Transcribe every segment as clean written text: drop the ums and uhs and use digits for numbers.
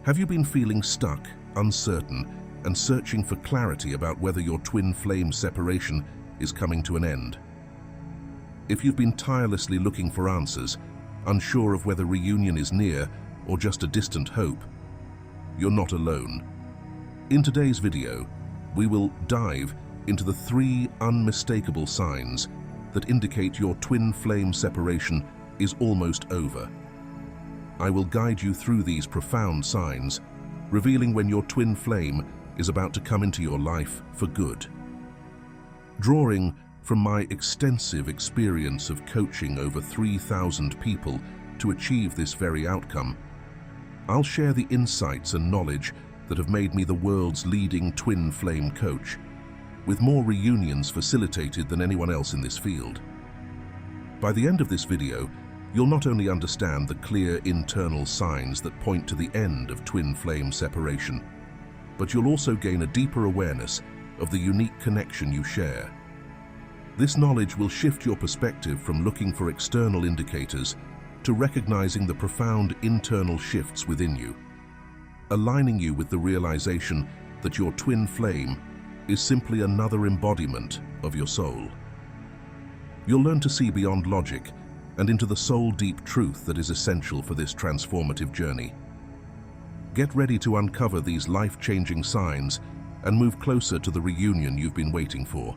Have you been feeling stuck, uncertain, and searching for clarity about whether your twin flame separation is coming to an end? If you've been tirelessly looking for answers, unsure of whether reunion is near or just a distant hope, you're not alone. In today's video, we will dive into the 3 unmistakable signs that indicate your twin flame separation is almost over. I will guide you through these profound signs, revealing when your twin flame is about to come into your life for good. Drawing from my extensive experience of coaching over 3,000 people to achieve this very outcome, I'll share the insights and knowledge that have made me the world's leading twin flame coach, with more reunions facilitated than anyone else in this field. By the end of this video, you'll not only understand the clear internal signs that point to the end of twin flame separation, but you'll also gain a deeper awareness of the unique connection you share. This knowledge will shift your perspective from looking for external indicators to recognizing the profound internal shifts within you, aligning you with the realization that your twin flame is simply another embodiment of your soul. You'll learn to see beyond logic and into the soul-deep truth that is essential for this transformative journey. Get ready to uncover these life-changing signs and move closer to the reunion you've been waiting for.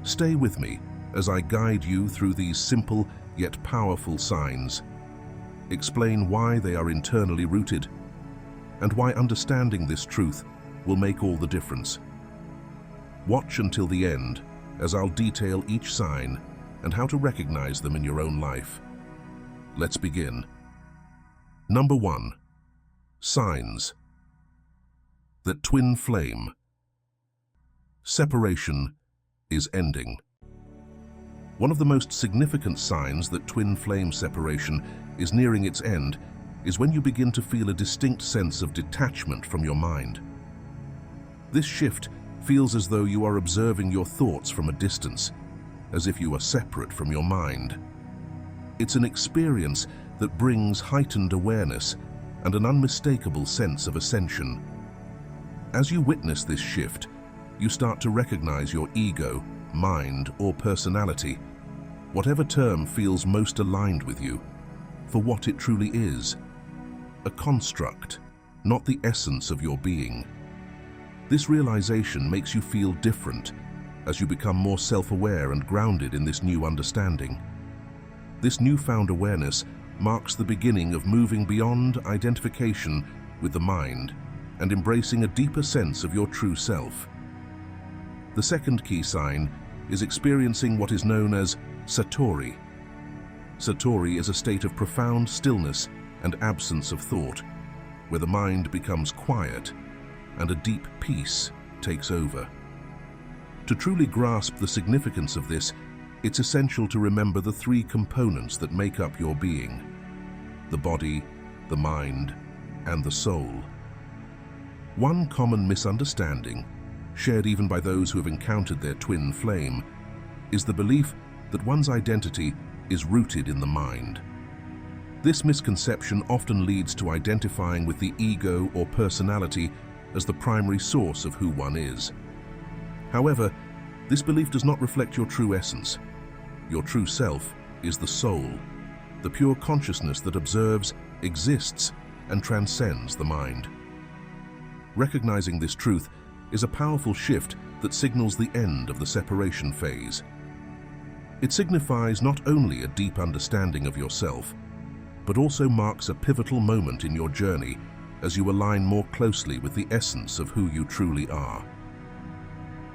Stay with me as I guide you through these simple yet powerful signs, explain why they are internally rooted, and why understanding this truth will make all the difference. Watch until the end as I'll detail each sign and how to recognize them in your own life. Let's begin. Number 1. Signs that twin flame separation is ending. One of the most significant signs that twin flame separation is nearing its end is when you begin to feel a distinct sense of detachment from your mind. This shift feels as though you are observing your thoughts from a distance, as if you are separate from your mind. It's an experience that brings heightened awareness and an unmistakable sense of ascension. As you witness this shift, you start to recognize your ego, mind, or personality, whatever term feels most aligned with you, for what it truly is: a construct, not the essence of your being. This realization makes you feel different as you become more self-aware and grounded in this new understanding. This newfound awareness marks the beginning of moving beyond identification with the mind and embracing a deeper sense of your true self. The second key sign is experiencing what is known as Satori. Satori is a state of profound stillness and absence of thought, where the mind becomes quiet and a deep peace takes over. To truly grasp the significance of this, it's essential to remember the 3 components that make up your being: the body, the mind, and the soul. One common misunderstanding, shared even by those who have encountered their twin flame, is the belief that one's identity is rooted in the mind. This misconception often leads to identifying with the ego or personality as the primary source of who one is. However, this belief does not reflect your true essence. Your true self is the soul, the pure consciousness that observes, exists, and transcends the mind. Recognizing this truth is a powerful shift that signals the end of the separation phase. It signifies not only a deep understanding of yourself, but also marks a pivotal moment in your journey as you align more closely with the essence of who you truly are.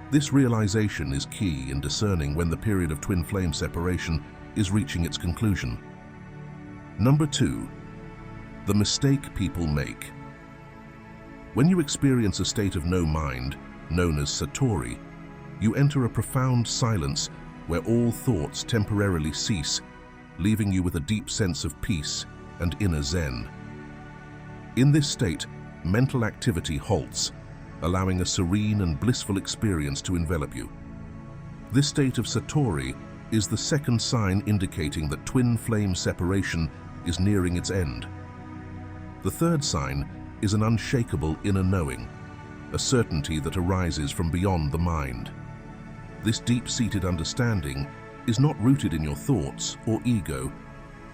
This realization is key in discerning when the period of twin flame separation is reaching its conclusion. Number 2. The mistake people make. When you experience a state of no mind, known as Satori, you enter a profound silence where all thoughts temporarily cease, leaving you with a deep sense of peace and inner zen. In this state, mental activity halts, allowing a serene and blissful experience to envelop you. This state of Satori is the second sign indicating that twin flame separation is nearing its end. The third sign is an unshakable inner knowing, a certainty that arises from beyond the mind. This deep-seated understanding is not rooted in your thoughts or ego,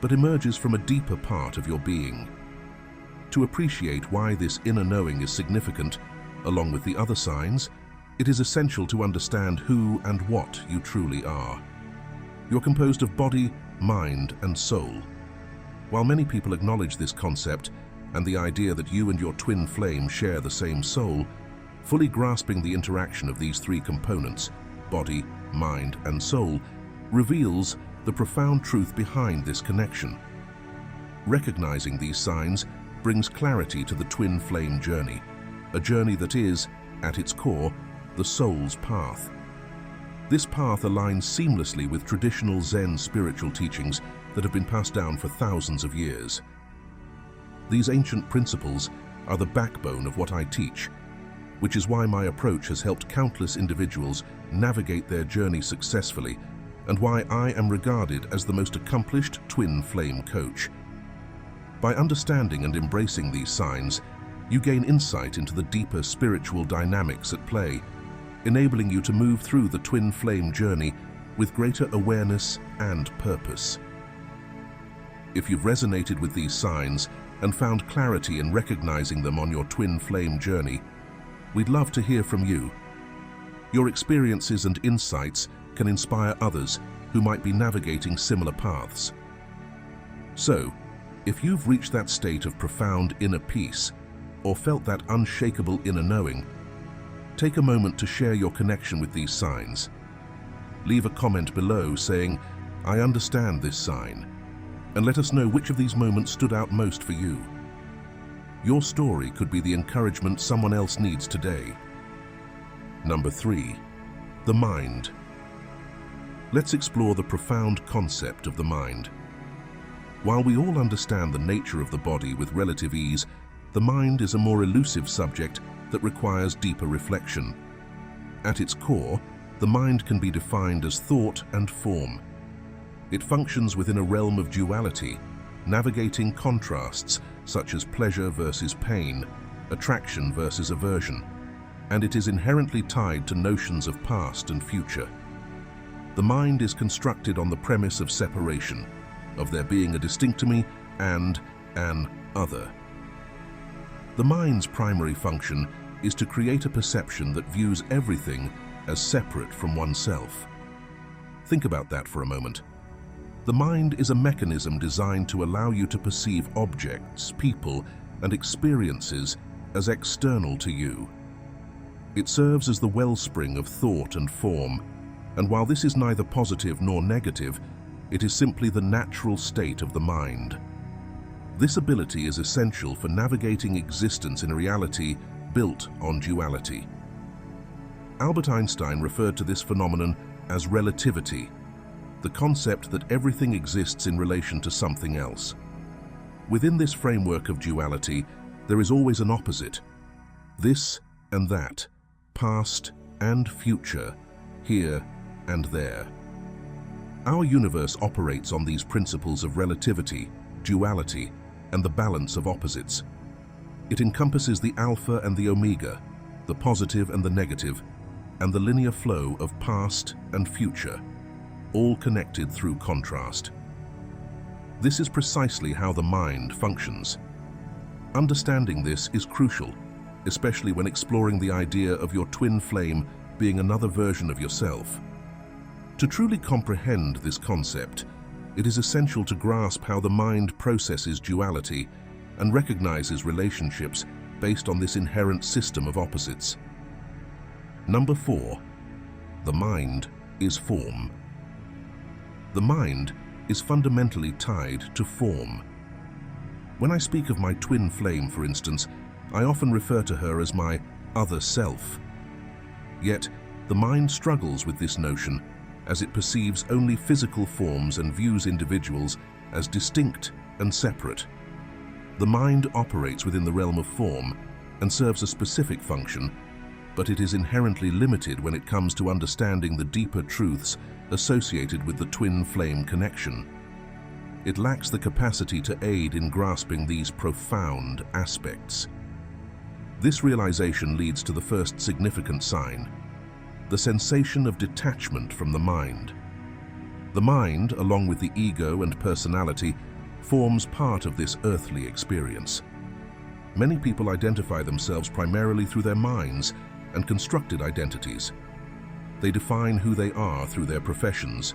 but emerges from a deeper part of your being. To appreciate why this inner knowing is significant, along with the other signs, it is essential to understand who and what you truly are. You're composed of body, mind, and soul. While many people acknowledge this concept and the idea that you and your twin flame share the same soul, fully grasping the interaction of these three components, body, mind, and soul, reveals the profound truth behind this connection. Recognizing these signs brings clarity to the twin flame journey, a journey that is, at its core, the soul's path. This path aligns seamlessly with traditional Zen spiritual teachings that have been passed down for thousands of years. These ancient principles are the backbone of what I teach, which is why my approach has helped countless individuals navigate their journey successfully, and why I am regarded as the most accomplished twin flame coach. By understanding and embracing these signs, you gain insight into the deeper spiritual dynamics at play, enabling you to move through the twin flame journey with greater awareness and purpose. If you've resonated with these signs and found clarity in recognizing them on your twin flame journey, we'd love to hear from you. Your experiences and insights can inspire others who might be navigating similar paths. So, if you've reached that state of profound inner peace or felt that unshakable inner knowing, take a moment to share your connection with these signs. Leave a comment below saying, "I understand this sign," and let us know which of these moments stood out most for you. Your story could be the encouragement someone else needs today. Number 3. The mind. Let's explore the profound concept of the mind. While we all understand the nature of the body with relative ease, the mind is a more elusive subject that requires deeper reflection. At its core, the mind can be defined as thought and form. It functions within a realm of duality, navigating contrasts such as pleasure versus pain, attraction versus aversion, and it is inherently tied to notions of past and future. The mind is constructed on the premise of separation, of there being a distinct me and an other. The mind's primary function is to create a perception that views everything as separate from oneself. Think about that for a moment. The mind is a mechanism designed to allow you to perceive objects, people, and experiences as external to you. It serves as the wellspring of thought and form, and while this is neither positive nor negative, it is simply the natural state of the mind. This ability is essential for navigating existence in a reality built on duality. Albert Einstein referred to this phenomenon as relativity, the concept that everything exists in relation to something else. Within this framework of duality, there is always an opposite, this and that, past and future, here and there. Our universe operates on these principles of relativity, duality, and the balance of opposites. It encompasses the alpha and the omega, the positive and the negative, and the linear flow of past and future, all connected through contrast. This is precisely how the mind functions. Understanding this is crucial, especially when exploring the idea of your twin flame being another version of yourself. To truly comprehend this concept, it is essential to grasp how the mind processes duality and recognizes relationships based on this inherent system of opposites. Number 4. The mind is form. The mind is fundamentally tied to form. When I speak of my twin flame, for instance, I often refer to her as my other self. Yet, the mind struggles with this notion as it perceives only physical forms and views individuals as distinct and separate. The mind operates within the realm of form and serves a specific function, but it is inherently limited when it comes to understanding the deeper truths associated with the twin flame connection. it lacks the capacity to aid in grasping these profound aspects. This realization leads to the first significant sign, the sensation of detachment from the mind. The mind, along with the ego and personality, forms part of this earthly experience. Many people identify themselves primarily through their minds and constructed identities. They define who they are through their professions.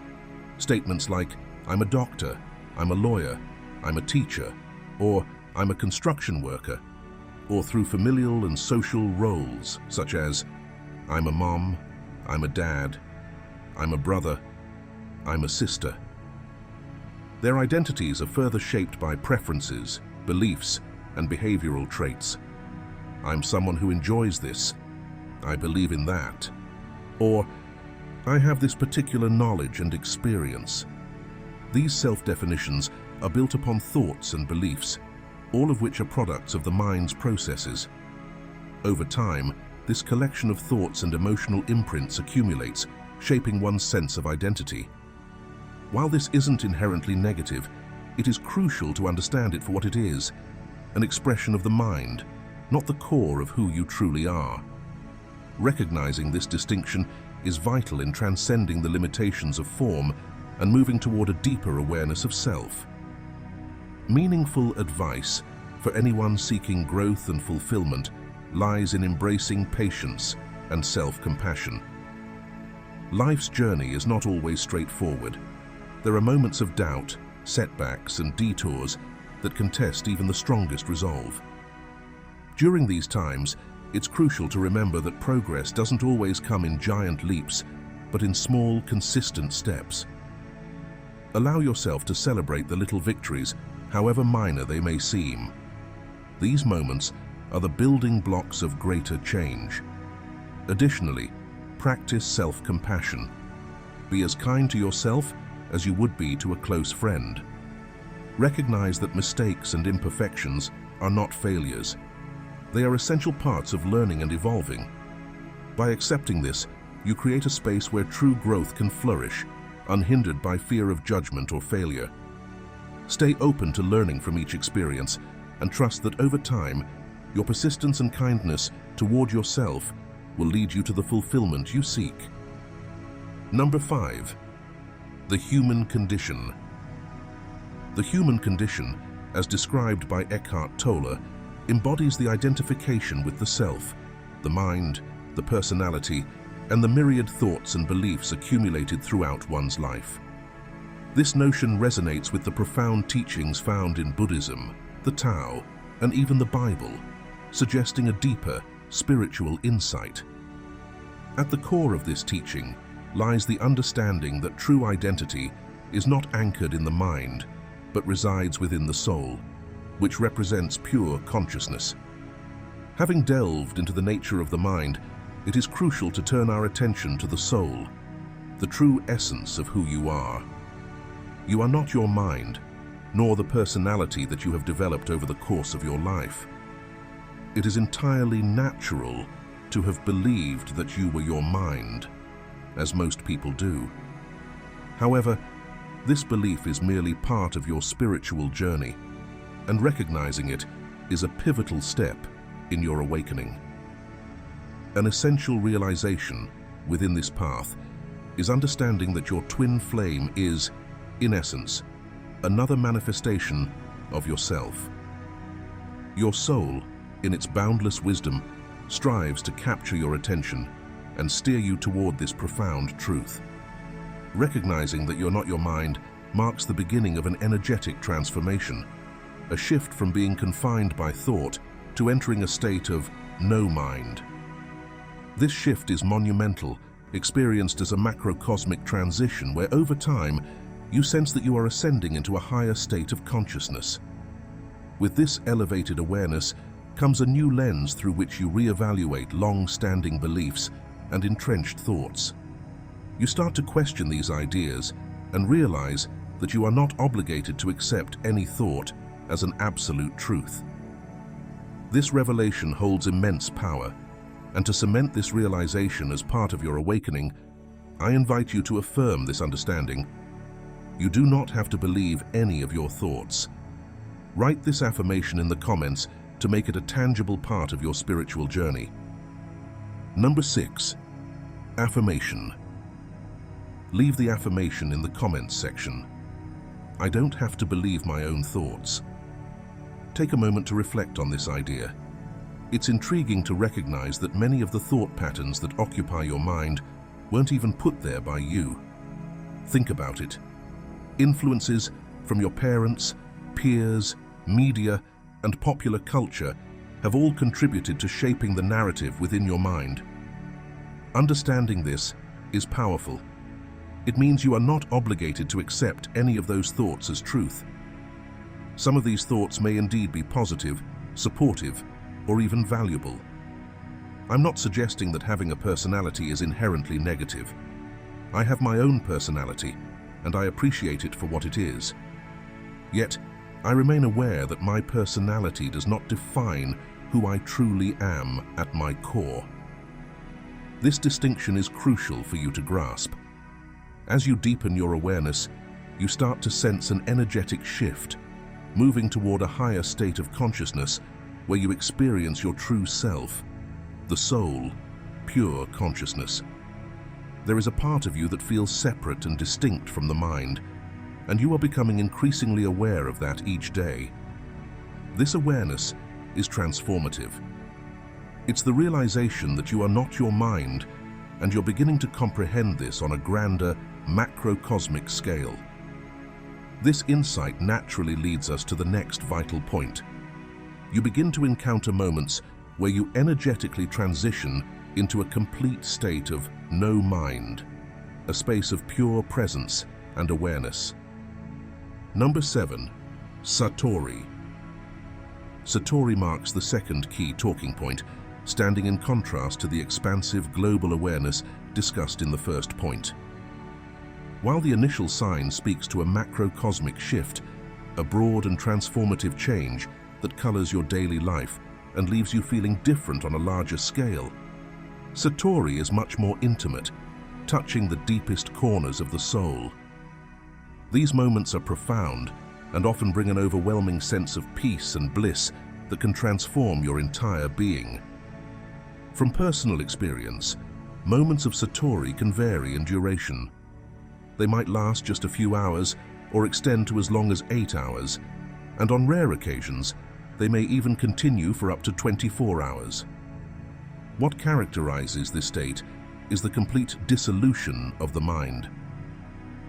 Statements like, "I'm a doctor," "I'm a lawyer," "I'm a teacher," or "I'm a construction worker," or through familial and social roles such as, "I'm a mom," "I'm a dad," "I'm a brother," "I'm a sister." Their identities are further shaped by preferences, beliefs, and behavioral traits. "I'm someone who enjoys this," "I believe in that," or "I have this particular knowledge and experience." These self-definitions are built upon thoughts and beliefs, all of which are products of the mind's processes. Over time, this collection of thoughts and emotional imprints accumulates, shaping one's sense of identity. While this isn't inherently negative, it is crucial to understand it for what it is, an expression of the mind, not the core of who you truly are. Recognizing this distinction is vital in transcending the limitations of form and moving toward a deeper awareness of self. Meaningful advice for anyone seeking growth and fulfillment lies in embracing patience and self-compassion. Life's journey is not always straightforward. There are moments of doubt, setbacks, and detours that can test even the strongest resolve. During these times, it's crucial to remember that progress doesn't always come in giant leaps, but in small, consistent steps. Allow yourself to celebrate the little victories, however minor they may seem. These moments are the building blocks of greater change. Additionally, practice self-compassion. Be as kind to yourself as you would be to a close friend. Recognize that mistakes and imperfections are not failures. They are essential parts of learning and evolving. By accepting this, you create a space where true growth can flourish, unhindered by fear of judgment or failure. Stay open to learning from each experience and trust that over time, your persistence and kindness toward yourself will lead you to the fulfillment you seek. Number 5. The human condition. The human condition, as described by Eckhart Tolle, embodies the identification with the self, the mind, the personality, and the myriad thoughts and beliefs accumulated throughout one's life. This notion resonates with the profound teachings found in Buddhism, the Tao, and even the Bible, suggesting a deeper, spiritual insight. At the core of this teaching lies the understanding that true identity is not anchored in the mind, but resides within the soul, which represents pure consciousness. Having delved into the nature of the mind, it is crucial to turn our attention to the soul, the true essence of who you are. You are not your mind, nor the personality that you have developed over the course of your life. It is entirely natural to have believed that you were your mind, as most people do. However, this belief is merely part of your spiritual journey, and recognizing it is a pivotal step in your awakening. An essential realization within this path is understanding that your twin flame is, in essence, another manifestation of yourself. Your soul, in its boundless wisdom, strives to capture your attention and steer you toward this profound truth. Recognizing that you're not your mind marks the beginning of an energetic transformation, a shift from being confined by thought to entering a state of no mind. This shift is monumental, experienced as a macrocosmic transition where over time you sense that you are ascending into a higher state of consciousness. With this elevated awareness comes a new lens through which you reevaluate long-standing beliefs and entrenched thoughts. You start to question these ideas and realize that you are not obligated to accept any thought as an absolute truth. This revelation holds immense power, and to cement this realization as part of your awakening, I invite you to affirm this understanding. You do not have to believe any of your thoughts. Write this affirmation in the comments to make it a tangible part of your spiritual journey. Number 6. Affirmation. Leave the affirmation in the comments section. I don't have to believe my own thoughts. Take a moment to reflect on this idea. It's intriguing to recognize that many of the thought patterns that occupy your mind weren't even put there by you. Think about it. Influences from your parents, peers, media, and popular culture have all contributed to shaping the narrative within your mind. Understanding this is powerful. It means you are not obligated to accept any of those thoughts as truth. Some of these thoughts may indeed be positive, supportive, or even valuable. I'm not suggesting that having a personality is inherently negative. I have my own personality, and I appreciate it for what it is. Yet, I remain aware that my personality does not define who I truly am at my core. This distinction is crucial for you to grasp. As you deepen your awareness, you start to sense an energetic shift, moving toward a higher state of consciousness where you experience your true self, the soul, pure consciousness. There is a part of you that feels separate and distinct from the mind, and you are becoming increasingly aware of that each day. This awareness is transformative. It's the realization that you are not your mind, and you're beginning to comprehend this on a grander, macrocosmic scale. This insight naturally leads us to the next vital point. You begin to encounter moments where you energetically transition into a complete state of no mind, a space of pure presence and awareness. Number 7. Satori. Satori marks the second key talking point, standing in contrast to the expansive global awareness discussed in the first point. While the initial sign speaks to a macrocosmic shift, a broad and transformative change that colors your daily life and leaves you feeling different on a larger scale, Satori is much more intimate, touching the deepest corners of the soul. These moments are profound and often bring an overwhelming sense of peace and bliss that can transform your entire being. From personal experience, moments of Satori can vary in duration. They might last just a few hours or extend to as long as 8 hours, and on rare occasions, they may even continue for up to 24 hours. What characterizes this state is the complete dissolution of the mind.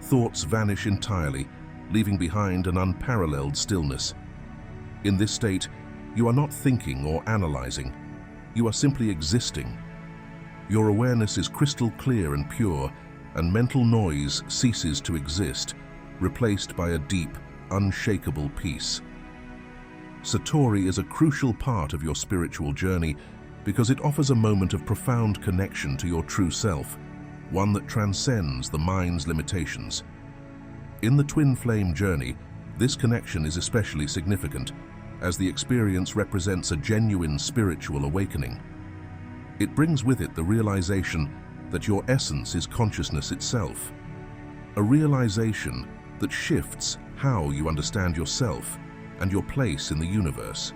Thoughts vanish entirely, leaving behind an unparalleled stillness. In this state, you are not thinking or analyzing. You are simply existing. Your awareness is crystal clear and pure, and mental noise ceases to exist, replaced by a deep, unshakable peace. Satori is a crucial part of your spiritual journey because it offers a moment of profound connection to your true self, one that transcends the mind's limitations. In the twin flame journey, this connection is especially significant, as the experience represents a genuine spiritual awakening. It brings with it the realization that your essence is consciousness itself, a realization that shifts how you understand yourself and your place in the universe.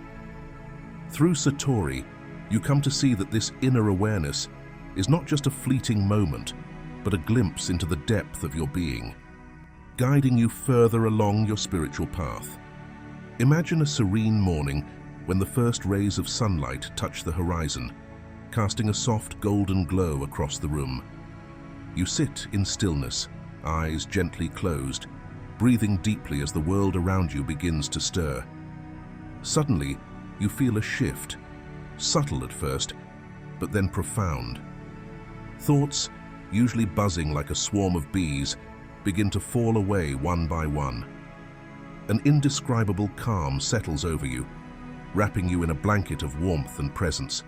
Through Satori, you come to see that this inner awareness is not just a fleeting moment, but a glimpse into the depth of your being, guiding you further along your spiritual path. Imagine a serene morning when the first rays of sunlight touch the horizon, casting a soft golden glow across the room. You sit in stillness, eyes gently closed, breathing deeply as the world around you begins to stir. Suddenly, you feel a shift, subtle at first, but then profound. Thoughts, usually buzzing like a swarm of bees, begin to fall away one by one. An indescribable calm settles over you, wrapping you in a blanket of warmth and presence.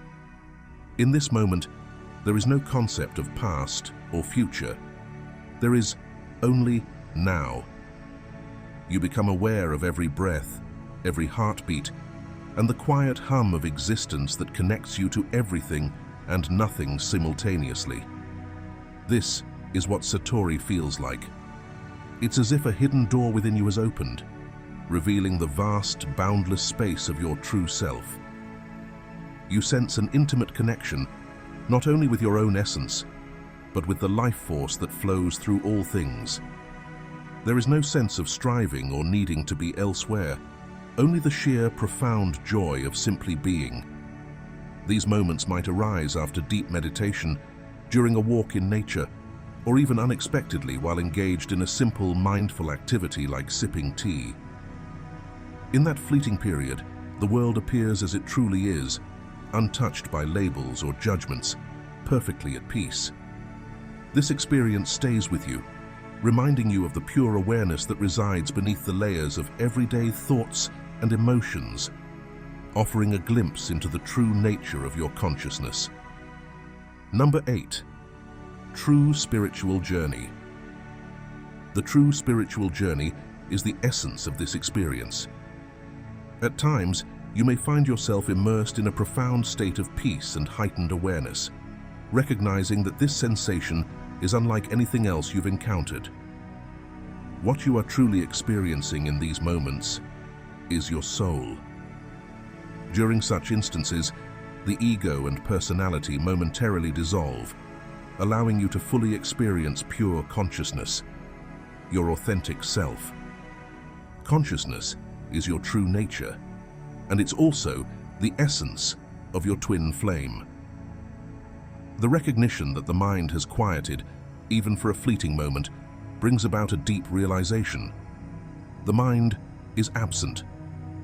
In this moment, there is no concept of past or future. There is only now. You become aware of every breath, every heartbeat, and the quiet hum of existence that connects you to everything and nothing simultaneously. This is what Satori feels like. It's as if a hidden door within you has opened, revealing the vast, boundless space of your true self. You sense an intimate connection, not only with your own essence, but with the life force that flows through all things. There is no sense of striving or needing to be elsewhere, only the sheer, profound joy of simply being. These moments might arise after deep meditation, during a walk in nature, or even unexpectedly while engaged in a simple, mindful activity like sipping tea. In that fleeting period, the world appears as it truly is, untouched by labels or judgments, perfectly at peace. This experience stays with you, reminding you of the pure awareness that resides beneath the layers of everyday thoughts and emotions, offering a glimpse into the true nature of your consciousness. Number 8. True spiritual journey. The true spiritual journey is the essence of this experience. At times, you may find yourself immersed in a profound state of peace and heightened awareness, recognizing that this sensation is unlike anything else you've encountered. What you are truly experiencing in these moments is your soul. During such instances, the ego and personality momentarily dissolve, allowing you to fully experience pure consciousness, your authentic self. Consciousness is your true nature, and it's also the essence of your twin flame. The recognition that the mind has quieted, even for a fleeting moment, brings about a deep realization. The mind is absent,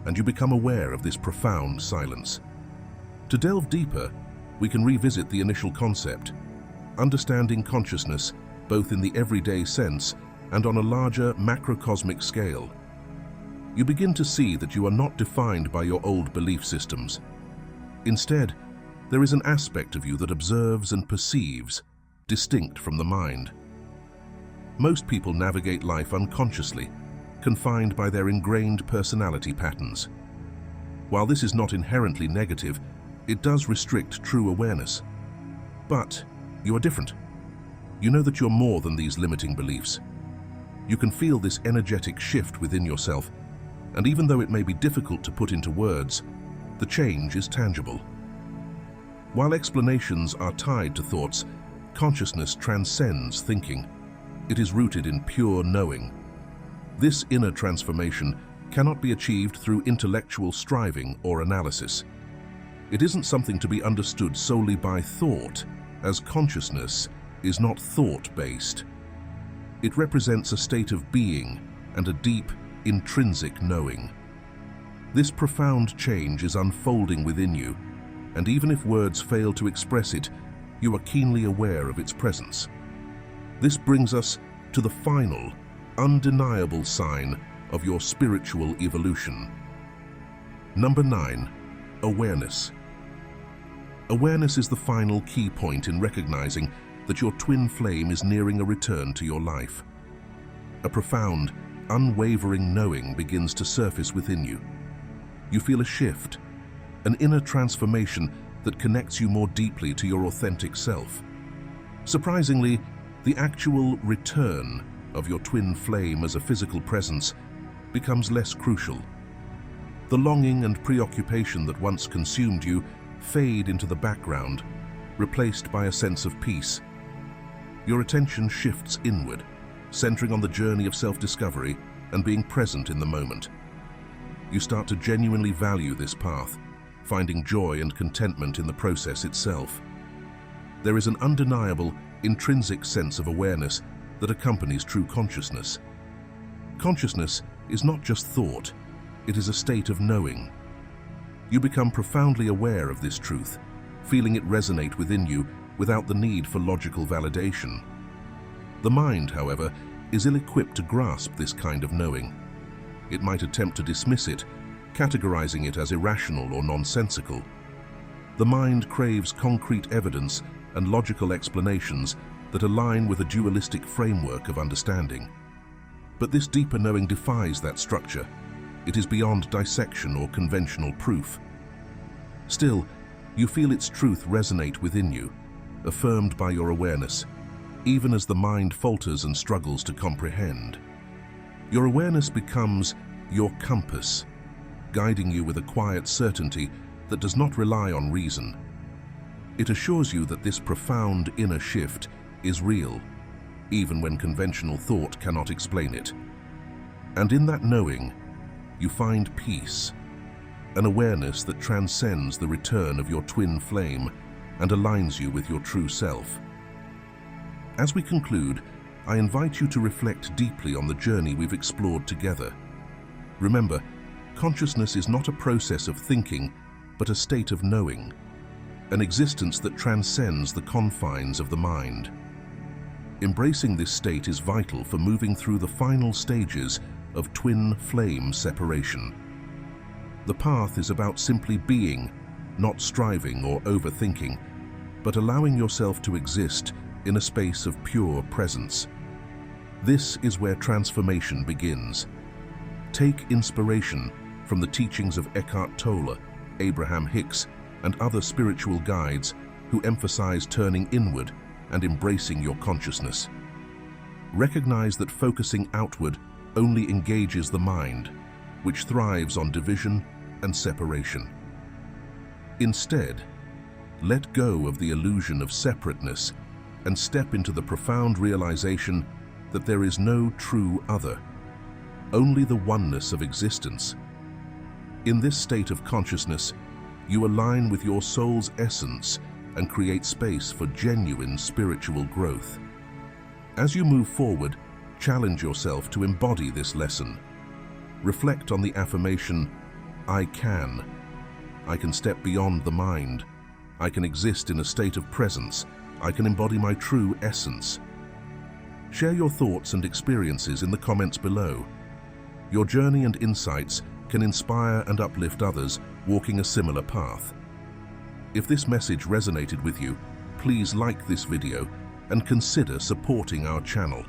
and you become aware of this profound silence. To delve deeper, we can revisit the initial concept, understanding consciousness both in the everyday sense and on a larger macrocosmic scale. You begin to see that you are not defined by your old belief systems. Instead, there is an aspect of you that observes and perceives, distinct from the mind. Most people navigate life unconsciously, confined by their ingrained personality patterns. While this is not inherently negative, it does restrict true awareness. But you are different. You know that you're more than these limiting beliefs. You can feel this energetic shift within yourself, and even though it may be difficult to put into words, the change is tangible. While explanations are tied to thoughts, consciousness transcends thinking. It is rooted in pure knowing. This inner transformation cannot be achieved through intellectual striving or analysis. It isn't something to be understood solely by thought, as consciousness is not thought-based. It represents a state of being and a deep, intrinsic knowing. This profound change is unfolding within you, and even if words fail to express it, you are keenly aware of its presence. This brings us to the final, undeniable sign of your spiritual evolution. Number 9. Awareness. Awareness is the final key point in recognizing that your twin flame is nearing a return to your life. A profound, unwavering knowing begins to surface within you. You feel a shift, an inner transformation that connects you more deeply to your authentic self. Surprisingly, the actual return of your twin flame as a physical presence becomes less crucial. The longing and preoccupation that once consumed you fade into the background, replaced by a sense of peace. Your attention shifts inward, centering on the journey of self-discovery and being present in the moment. You start to genuinely value this path, finding joy and contentment in the process itself. There is an undeniable, intrinsic sense of awareness that accompanies true consciousness. Consciousness is not just thought, it is a state of knowing. You become profoundly aware of this truth, feeling it resonate within you without the need for logical validation. The mind, however, is ill-equipped to grasp this kind of knowing. It might attempt to dismiss it, categorizing it as irrational or nonsensical. The mind craves concrete evidence and logical explanations that align with a dualistic framework of understanding. But this deeper knowing defies that structure. It is beyond dissection or conventional proof. Still, you feel its truth resonate within you, affirmed by your awareness, even as the mind falters and struggles to comprehend. Your awareness becomes your compass, guiding you with a quiet certainty that does not rely on reason. It assures you that this profound inner shift is real, even when conventional thought cannot explain it. And in that knowing, you find peace, an awareness that transcends the return of your twin flame and aligns you with your true self. As we conclude, I invite you to reflect deeply on the journey we've explored together. Remember, consciousness is not a process of thinking, but a state of knowing, an existence that transcends the confines of the mind. Embracing this state is vital for moving through the final stages of twin flame separation. The path is about simply being, not striving or overthinking, but allowing yourself to exist in a space of pure presence. This is where transformation begins. Take inspiration from the teachings of Eckhart Tolle, Abraham Hicks, and other spiritual guides who emphasize turning inward and embracing your consciousness. Recognize that focusing outward only engages the mind, which thrives on division and separation. Instead, let go of the illusion of separateness and step into the profound realization that there is no true other, only the oneness of existence. In this state of consciousness, you align with your soul's essence and create space for genuine spiritual growth. As you move forward, challenge yourself to embody this lesson. Reflect on the affirmation, I can. I can step beyond the mind. I can exist in a state of presence. I can embody my true essence. Share your thoughts and experiences in the comments below. Your journey and insights can inspire and uplift others walking a similar path. If this message resonated with you, please like this video and consider supporting our channel.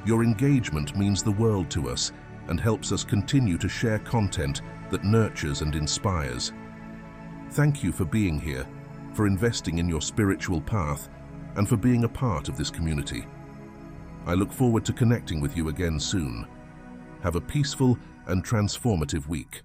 Your engagement means the world to us and helps us continue to share content that nurtures and inspires. Thank you for being here, for investing in your spiritual path, and for being a part of this community. I look forward to connecting with you again soon. Have a peaceful and transformative week.